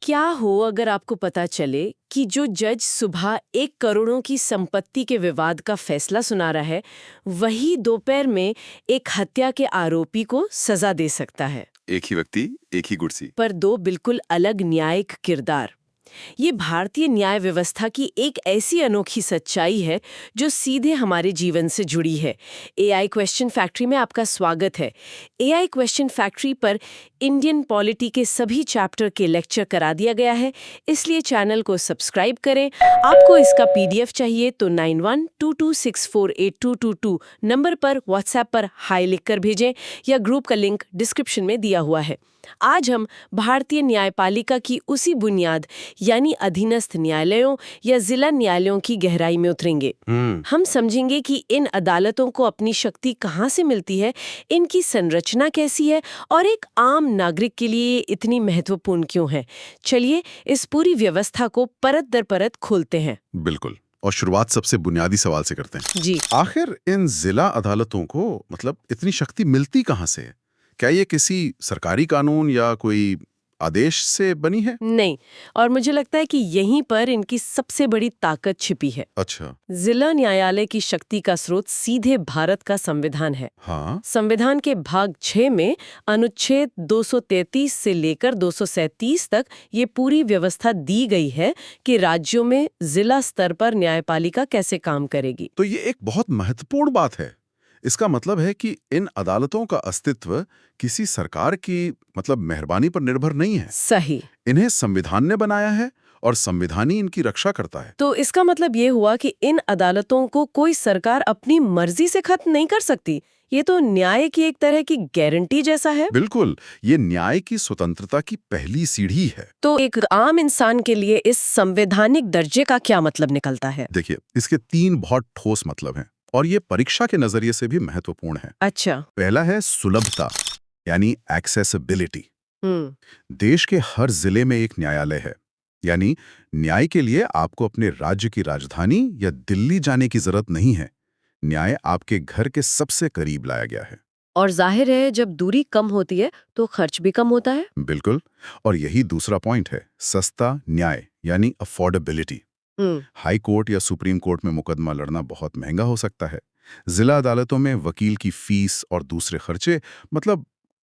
क्या हो अगर आपको पता चले कि जो जज सुबह 1 करोड़ की संपत्ति के विवाद का फैसला सुना रहा है, वही दोपहर में एक हत्या के आरोपी को सजा दे सकता है। एक ही व्यक्ति, एक ही कुर्सी। पर दो बिल्कुल अलग न्यायिक किरदार। ये भारतीय न्याय व्यवस्था की एक ऐसी अनोखी सच्चाई है जो सीधे हमारे जीवन से जुड़ी है। एआई क्वेश्चन फैक्ट्री में आपका स्वागत है। एआई क्वेश्चन फैक्ट्री पर इंडियन पॉलिटी के सभी चैप्टर के लेक्चर करा दिया गया है, इसलिए चैनल को सब्सक्राइब करें। आपको इसका पीडीएफ चाहिए तो 9122648222 नंबर पर व्हाट्सएप पर हाई लिखकर भेजें या ग्रुप का लिंक डिस्क्रिप्शन में दिया हुआ है। आज हम भारतीय न्यायपालिका की उसी बुनियाद यानी अधीनस्थ न्यायालयों या जिला न्यायालयों की गहराई में उतरेंगे। हम समझेंगे कि इन अदालतों को अपनी शक्ति कहाँ से मिलती है, इनकी संरचना कैसी है और एक आम नागरिक के लिए इतनी महत्वपूर्ण क्यों है। चलिए इस पूरी व्यवस्था को परत दर परत खोलते हैं। बिल्कुल, और शुरुआत सबसे बुनियादी सवाल से करते हैं। जी, आखिर इन जिला अदालतों को इतनी शक्ति मिलती कहाँ से है? क्या ये किसी सरकारी कानून या कोई आदेश से बनी है? नहीं, और मुझे लगता है कि यहीं पर इनकी सबसे बड़ी ताकत छिपी है। अच्छा। जिला न्यायालय की शक्ति का स्रोत सीधे भारत का संविधान है। हाँ। संविधान के भाग 6 में अनुच्छेद 233 से लेकर 237 तक ये पूरी व्यवस्था दी गई है कि राज्यों में जिला स्तर पर न्यायपालिका कैसे काम करेगी। तो ये एक बहुत महत्वपूर्ण बात है। इसका मतलब है कि इन अदालतों का अस्तित्व किसी सरकार की मेहरबानी पर निर्भर नहीं है। सही। इन्हें संविधान ने बनाया है और संविधान ही इनकी रक्षा करता है। तो इसका मतलब ये हुआ कि इन अदालतों को कोई सरकार अपनी मर्जी से खत्म नहीं कर सकती। ये तो न्याय की एक तरह की गारंटी जैसा है। बिल्कुल, ये न्याय की स्वतंत्रता की पहली सीढ़ी है। तो एक आम इंसान के लिए इस संवैधानिक दर्जे का क्या मतलब निकलता है? देखिए, इसके 3 बहुत ठोस मतलब हैं और ये परीक्षा के नजरिए से भी महत्वपूर्ण है। अच्छा। पहला है सुलभता, यानी एक्सेसिबिलिटी। देश के हर जिले में एक न्यायालय है, यानी न्याय के लिए आपको अपने राज्य की राजधानी या दिल्ली जाने की जरूरत नहीं है। न्याय आपके घर के सबसे करीब लाया गया है। और जाहिर है जब दूरी कम होती है तो खर्च भी कम होता है। बिल्कुल, और यही दूसरा पॉइंट है, सस्ता न्याय यानी अफोर्डेबिलिटी। हाई कोर्ट या सुप्रीम कोर्ट में मुकदमा लड़ना बहुत महंगा हो सकता है। जिला अदालतों में वकील की फीस और दूसरे खर्चे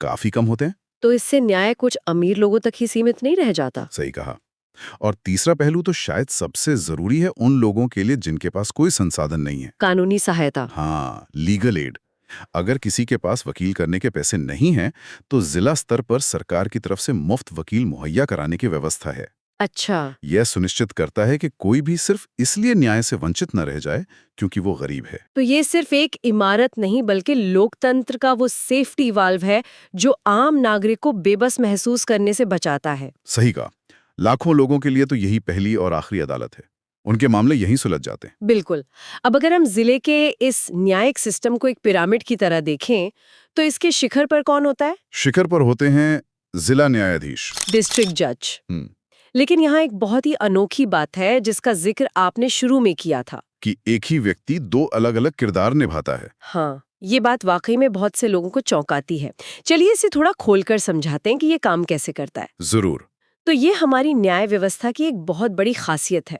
काफी कम होते हैं। तो इससे न्याय कुछ अमीर लोगों तक ही सीमित नहीं रह जाता। सही कहा। और तीसरा पहलू तो शायद सबसे जरूरी है उन लोगों के लिए जिनके पास कोई संसाधन नहीं है। कानूनी सहायता। हाँ, लीगल एड। अगर किसी के पास वकील करने के पैसे नहीं हैं, तो जिला स्तर पर सरकार की तरफ से मुफ्त वकील मुहैया कराने की व्यवस्था है। अच्छा। यह सुनिश्चित करता है कि कोई भी सिर्फ इसलिए न्याय से वंचित न रह जाए क्योंकि वो गरीब है। तो ये सिर्फ एक इमारत नहीं बल्कि लोकतंत्र का वो सेफ्टी वाल्व है जो आम नागरिक को बेबस महसूस करने से बचाता है। सही कहा। लाखों लोगों के लिए तो यही पहली और आखिरी अदालत है। उनके मामले यहीं सुलझ जाते हैं। बिल्कुल। अब अगर हम जिले के इस न्यायिक सिस्टम को एक पिरामिड की तरह देखें तो इसके शिखर पर कौन होता है? शिखर पर होते हैं जिला न्यायाधीश, डिस्ट्रिक्ट जज। लेकिन यहाँ एक बहुत ही अनोखी बात है जिसका जिक्र आपने शुरू में किया था कि एक ही व्यक्ति 2 अलग-अलग किरदार निभाता है। हाँ, ये बात वाकई में बहुत से लोगों को चौंकाती है। चलिए इसे थोड़ा खोलकर समझाते हैं कि ये काम कैसे करता है। जरूर। तो ये हमारी न्याय व्यवस्था की एक बहुत बड़ी खासियत है।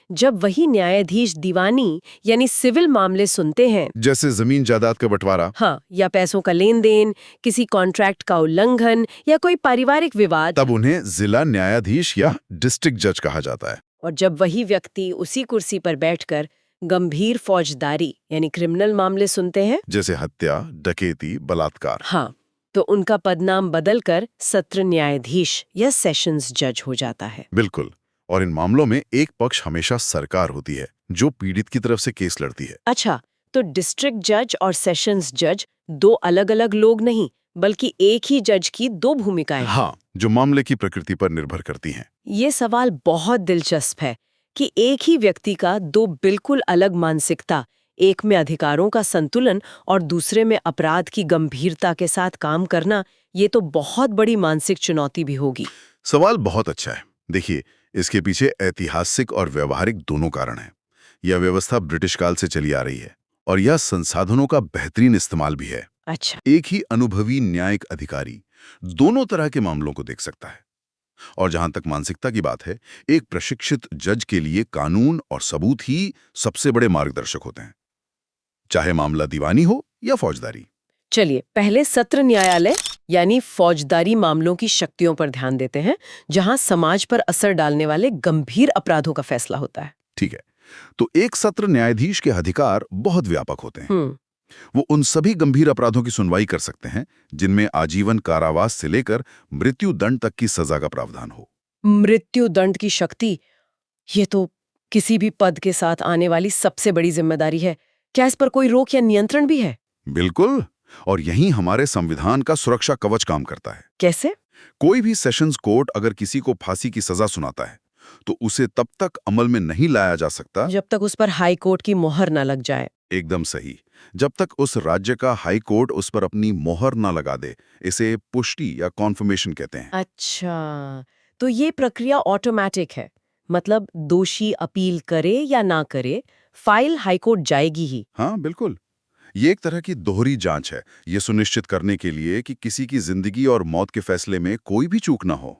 जब वही न्यायाधीश दीवानी यानी सिविल मामले सुनते हैं, जैसे जमीन जायदाद का बंटवारा, हाँ, या पैसों का लेन देन, किसी कॉन्ट्रैक्ट का उल्लंघन या कोई पारिवारिक विवाद, तब उन्हें जिला न्यायाधीश या डिस्ट्रिक्ट जज कहा जाता है। और जब वही व्यक्ति उसी कुर्सी पर बैठकर गंभीर फौजदारी यानी क्रिमिनल मामले सुनते हैं, जैसे हत्या, डकैती, बलात्कार, हाँ, तो उनका पदनाम बदलकर सत्र न्यायाधीश या सेशंस जज हो जाता है। बिल्कुल। और इन मामलों में एक पक्ष हमेशा सरकार होती है जो पीड़ित की तरफ से केस लड़ती है। अच्छा, तो डिस्ट्रिक्ट जज और सेशंस जज 2 अलग-अलग लोग नहीं बल्कि एक ही जज की 2 भूमिकाएं। हाँ, जो मामले की प्रकृति पर निर्भर करती हैं। ये सवाल बहुत दिलचस्प है कि एक ही व्यक्ति का 2 बिल्कुल अलग मानसिकता, एक में अधिकारों का संतुलन और दूसरे में अपराध की गंभीरता के साथ काम करना, ये तो बहुत बड़ी मानसिक चुनौती भी होगी। सवाल बहुत अच्छा है। देखिए, इसके पीछे ऐतिहासिक और व्यवहारिक दोनों कारण हैं। यह व्यवस्था ब्रिटिश काल से चली आ रही है और यह संसाधनों का बेहतरीन इस्तेमाल भी है। अच्छा। एक ही अनुभवी न्यायिक अधिकारी दोनों तरह के मामलों को देख सकता है। और जहां तक मानसिकता की बात है, एक प्रशिक्षित जज के लिए कानून और सबूत ही सबसे बड़े मार्गदर्शक होते हैं, चाहे मामला दीवानी हो या फौजदारी। चलिए पहले सत्र न्यायालय यानी फौजदारी मामलों की शक्तियों पर ध्यान देते हैं, जहां समाज पर असर डालने वाले गंभीर अपराधों का फैसला होता है। ठीक है, तो एक सत्र न्यायाधीश के अधिकार बहुत व्यापक होते हैं। वो उन सभी गंभीर अपराधों की सुनवाई कर सकते हैं जिनमें आजीवन कारावास से लेकर मृत्यु दंड तक की सजा का प्रावधान हो। मृत्यु दंड की शक्ति, ये तो किसी भी पद के साथ आने वाली सबसे बड़ी जिम्मेदारी है। क्या इस पर कोई रोक या नियंत्रण भी है? बिल्कुल, और यही हमारे संविधान का सुरक्षा कवच काम करता है। कैसे? कोई भी सेशंस कोर्ट अगर किसी को फांसी की सजा सुनाता है तो उसे तब तक अमल में नहीं लाया जा सकता जब तक उस पर हाई कोर्ट की मोहर न लग जाए। एकदम सही, जब तक उस राज्य का हाई कोर्ट उस पर अपनी मोहर ना लगा दे। इसे पुष्टि या कॉन्फर्मेशन कहते हैं। अच्छा, तो ये प्रक्रिया ऑटोमेटिक है, मतलब दोषी अपील करे या ना करे, फाइल हाईकोर्ट जाएगी ही। हाँ बिल्कुल, ये एक तरह की दोहरी जांच है, ये सुनिश्चित करने के लिए कि किसी की जिंदगी और मौत के फैसले में कोई भी चूक ना हो।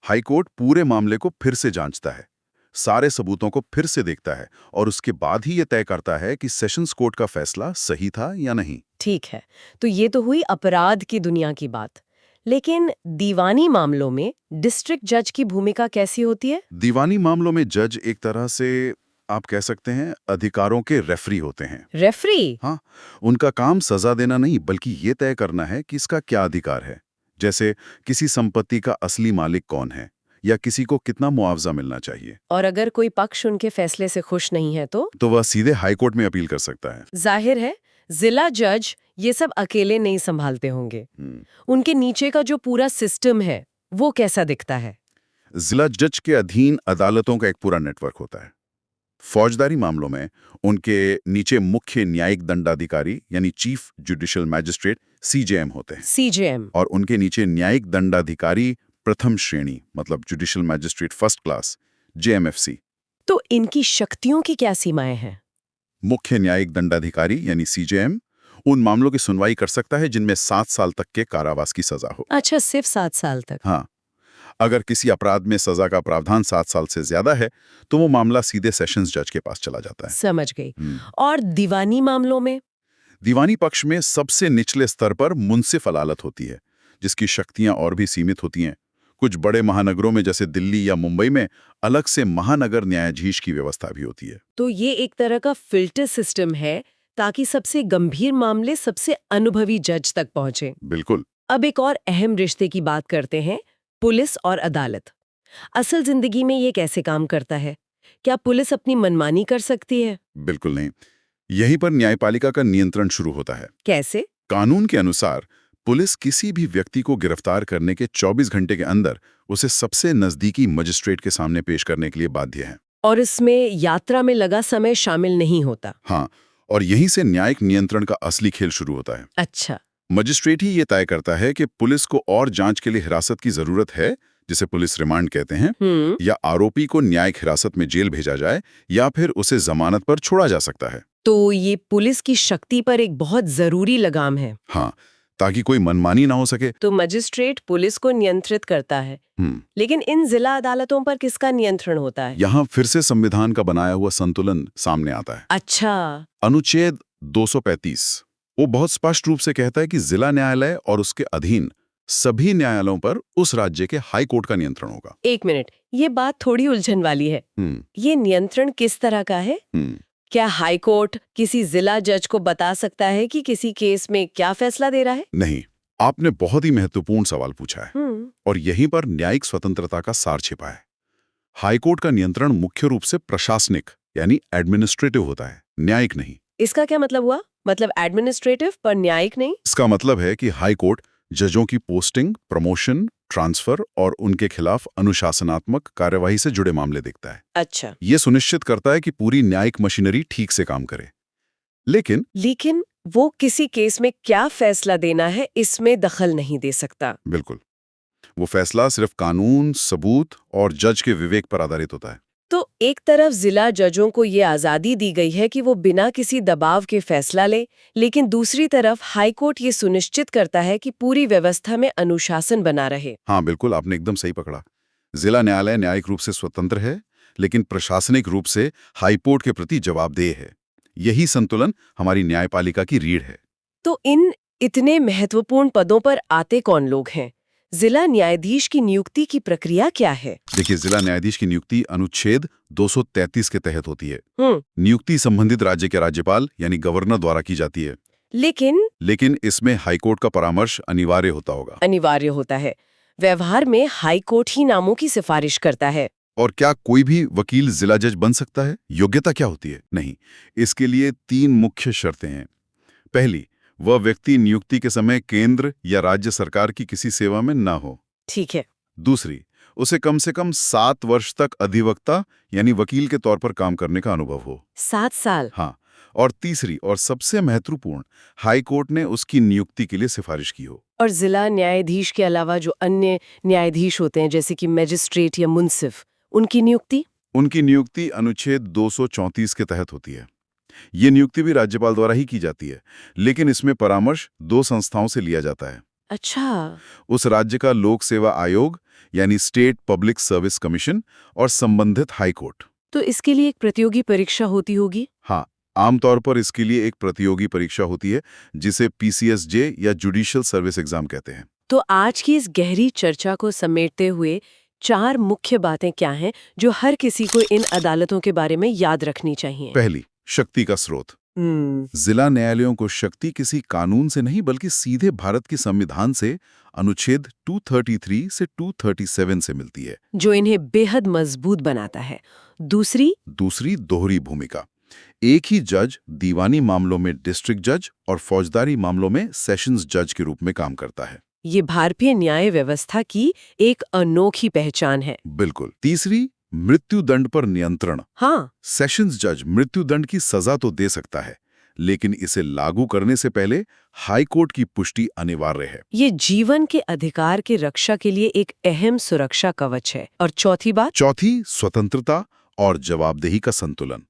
हाईकोर्ट पूरे मामले को फिर से जांचता है, सारे सबूतों को फिर से देखता है और उसके बाद ही ये तय करता है कि सेशंस कोर्ट का फैसला सही था या नहीं। ठीक है, तो ये तो हुई अपराध की दुनिया की बात। लेकिन दीवानी मामलों में डिस्ट्रिक्ट जज की भूमिका कैसी होती है? दीवानी मामलों में जज एक तरह से आप कह सकते हैं अधिकारों के रेफरी होते हैं। रेफरी? हाँ, उनका काम सजा देना नहीं बल्कि ये तय करना है कि इसका क्या अधिकार है। जैसे किसी संपत्ति का असली मालिक कौन है या किसी को कितना मुआवजा मिलना चाहिए। और अगर कोई पक्ष उनके फैसले से खुश नहीं है तो वह सीधे हाईकोर्ट में अपील कर सकता है। जाहिर है जिला जज ये सब अकेले नहीं संभालते होंगे। उनके नीचे का जो पूरा सिस्टम है वो कैसा दिखता है? जिला जज के अधीन अदालतों का एक पूरा नेटवर्क होता है। फौजदारी मामलों में उनके नीचे मुख्य न्यायिक दंडाधिकारी यानी चीफ जुडिशियल मैजिस्ट्रेट सीजेएम होते हैं। सीजेएम। और उनके नीचे न्यायिक दंडाधिकारी प्रथम श्रेणी मतलब judicial magistrate first class JMFC. तो इनकी शक्तियों की क्या सीमाएं हैं? मुख्य न्यायिक दंडाधिकारी यानी सीजेएम उन मामलों की सुनवाई कर सकता है जिनमें 7 साल तक के कारावास की सजा हो। अच्छा, सिर्फ 7 साल तक? हाँ, अगर किसी अपराध में सजा का प्रावधान 7 साल से ज्यादा है तो वो मामला सीधे सेशंस जज के पास चला जाता है। समझ गई। और दीवानी मामलों में? दीवानी पक्ष में सबसे निचले स्तर पर मुंसिफ अदालत होती है, जिसकी शक्तियां और भी सीमित होती हैं। कुछ बड़े महानगरों में जैसे दिल्ली या मुंबई में अलग से महानगर न्यायाधीश की व्यवस्था भी होती है। तो ये एक तरह का फिल्टर सिस्टम है ताकि सबसे गंभीर मामले सबसे अनुभवी जज तक पहुंचे। बिल्कुल। अब एक और अहम रिश्ते की बात करते हैं, पुलिस और अदालत। असल जिंदगी में ये कैसे काम करता है? क्या पुलिस अपनी मनमानी कर सकती है? बिल्कुल नहीं, यहीं पर न्यायपालिका का नियंत्रण शुरू होता है। कैसे? कानून के अनुसार पुलिस किसी भी व्यक्ति को गिरफ्तार करने के 24 घंटे के अंदर उसे सबसे नजदीकी मजिस्ट्रेट के सामने पेश करने के लिए बाध्य है। और इसमें यात्रा में लगा समय शामिल नहीं होता? हाँ, और यहीं से न्यायिक नियंत्रण का असली खेल शुरू होता है। अच्छा। मजिस्ट्रेट ही ये तय करता है कि पुलिस को और जांच के लिए हिरासत की जरूरत है, जिसे पुलिस रिमांड कहते हैं, या आरोपी को न्यायिक हिरासत में जेल भेजा जाए या फिर उसे जमानत पर छोड़ा जा सकता है। तो ये पुलिस की शक्ति पर एक बहुत जरूरी लगाम है। हाँ, ताकि कोई मनमानी ना हो सके। तो मजिस्ट्रेट पुलिस को नियंत्रित करता है, लेकिन इन जिला अदालतों पर किसका नियंत्रण होता है? यहाँ फिर से संविधान का बनाया हुआ संतुलन सामने आता है। अच्छा। अनुच्छेद 235 वो बहुत स्पष्ट रूप से कहता है कि जिला न्यायालय और उसके अधीन सभी न्यायालयों पर उस राज्य के हाई कोर्ट का नियंत्रण होगा। एक मिनट, ये बात थोड़ी उलझन वाली है। ये नियंत्रण किस तरह का है? क्या हाई कोर्ट किसी जिला जज को बता सकता है कि किसी केस में क्या फैसला दे रहा है? नहीं, आपने बहुत ही महत्वपूर्ण सवाल पूछा है, और यहीं पर न्यायिक स्वतंत्रता का सार छिपा है। हाईकोर्ट का नियंत्रण मुख्य रूप से प्रशासनिक यानी एडमिनिस्ट्रेटिव होता है, न्यायिक नहीं। इसका क्या मतलब हुआ? मतलब एडमिनिस्ट्रेटिव पर न्यायिक नहीं? इसका मतलब है कि हाईकोर्ट जजों की पोस्टिंग, प्रमोशन, ट्रांसफर और उनके खिलाफ अनुशासनात्मक कार्यवाही से जुड़े मामले देखता है। अच्छा। ये सुनिश्चित करता है कि पूरी न्यायिक मशीनरी ठीक से काम करे। लेकिन वो किसी केस में क्या फैसला देना है इसमें दखल नहीं दे सकता। बिल्कुल, वो फैसला सिर्फ कानून, सबूत और जज के विवेक पर आधारित होता है। तो एक तरफ जिला जजों को ये आजादी दी गई है कि वो बिना किसी दबाव के फैसला ले, लेकिन दूसरी तरफ हाईकोर्ट ये सुनिश्चित करता है कि पूरी व्यवस्था में अनुशासन बना रहे। हाँ बिल्कुल, आपने एकदम सही पकड़ा। जिला न्यायालय न्यायिक रूप से स्वतंत्र है, लेकिन प्रशासनिक रूप से हाईकोर्ट के प्रति जवाबदेह है। यही संतुलन हमारी न्यायपालिका की रीढ़ है। तो इन इतने महत्वपूर्ण पदों पर आते कौन लोग हैं? जिला न्यायाधीश की नियुक्ति की प्रक्रिया क्या है? देखिए, जिला न्यायाधीश की नियुक्ति अनुच्छेद 233 के तहत होती है। हम्म। नियुक्ति संबंधित राज्य के राज्यपाल यानी गवर्नर द्वारा की जाती है। लेकिन इसमें हाईकोर्ट का परामर्श अनिवार्य होता होगा। अनिवार्य होता है। व्यवहार में हाईकोर्ट ही नामों की सिफारिश करता है। और क्या कोई भी वकील जिला जज बन सकता है? योग्यता क्या होती है? नहीं, इसके लिए 3 मुख्य शर्तें हैं। पहली, वह व्यक्ति नियुक्ति के समय केंद्र या राज्य सरकार की किसी सेवा में ना हो। ठीक है। दूसरी, उसे कम से कम 7 वर्ष तक अधिवक्ता यानी वकील के तौर पर काम करने का अनुभव हो। 7 साल? हाँ। और तीसरी और सबसे महत्वपूर्ण, हाईकोर्ट ने उसकी नियुक्ति के लिए सिफारिश की हो। और जिला न्यायाधीश के अलावा जो अन्य न्यायाधीश होते हैं, जैसे कि मजिस्ट्रेट या मुंसिफ, उनकी नियुक्ति अनुच्छेद 234 के तहत होती है। ये नियुक्ति भी राज्यपाल द्वारा ही की जाती है, लेकिन इसमें परामर्श 2 संस्थाओं से लिया जाता है। अच्छा। उस राज्य का लोक सेवा आयोग यानी स्टेट पब्लिक सर्विस कमीशन और संबंधित हाईकोर्ट। तो इसके लिए एक प्रतियोगी परीक्षा होती होगी? हाँ, आमतौर पर इसके लिए एक प्रतियोगी परीक्षा होती है, जिसे PCSJ या जुडिशियल सर्विस एग्जाम कहते हैं। तो आज की इस गहरी चर्चा को समेटते हुए 4 मुख्य बातें क्या हैं जो हर किसी को इन अदालतों के बारे में याद रखनी चाहिए? पहली, शक्ति का स्रोत। जिला न्यायालयों को शक्ति किसी कानून से नहीं बल्कि सीधे भारत के संविधान से अनुच्छेद 233 से 237 से मिलती है, जो इन्हें बेहद मजबूत बनाता है। दूसरी दोहरी भूमिका। एक ही जज दीवानी मामलों में डिस्ट्रिक्ट जज और फौजदारी मामलों में सेशंस जज के रूप में काम करता है। ये भारतीय न्याय व्यवस्था की एक अनोखी पहचान है। बिल्कुल। तीसरी, मृत्युदंड पर नियंत्रण। हाँ। सेशंस जज मृत्युदंड की सजा तो दे सकता है, लेकिन इसे लागू करने से पहले हाईकोर्ट की पुष्टि अनिवार्य है। ये जीवन के अधिकार की रक्षा के लिए एक अहम सुरक्षा कवच है। और चौथी, स्वतंत्रता और जवाबदेही का संतुलन।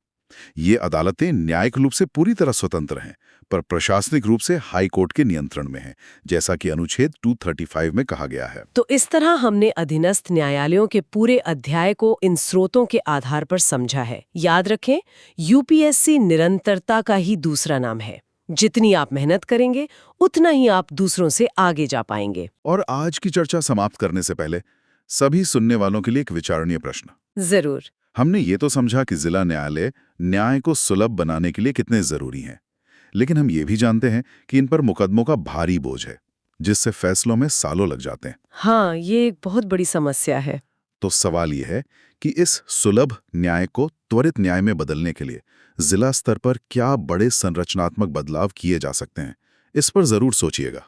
ये अदालतें न्यायिक रूप से पूरी तरह स्वतंत्र हैं, पर प्रशासनिक रूप से हाईकोर्ट के नियंत्रण में हैं, जैसा कि अनुच्छेद 235 में कहा गया है। तो इस तरह हमने अधीनस्थ न्यायालयों के पूरे अध्याय को इन स्रोतों के आधार पर समझा है। याद रखें, UPSC निरंतरता का ही दूसरा नाम है। जितनी आप मेहनत करेंगे, उतना ही आप दूसरों से आगे जा पाएंगे। और आज की चर्चा समाप्त करने से पहले सभी सुनने वालों के लिए एक विचारणीय प्रश्न। जरूर। हमने ये तो समझा कि जिला न्यायालय न्याय को सुलभ बनाने के लिए कितने जरूरी हैं, लेकिन हम ये भी जानते हैं कि इन पर मुकदमों का भारी बोझ है, जिससे फैसलों में सालों लग जाते हैं। हाँ, ये एक बहुत बड़ी समस्या है। तो सवाल ये है कि इस सुलभ न्याय को त्वरित न्याय में बदलने के लिए जिला स्तर पर क्या बड़े संरचनात्मक बदलाव किए जा सकते हैं? इस पर जरूर सोचिएगा।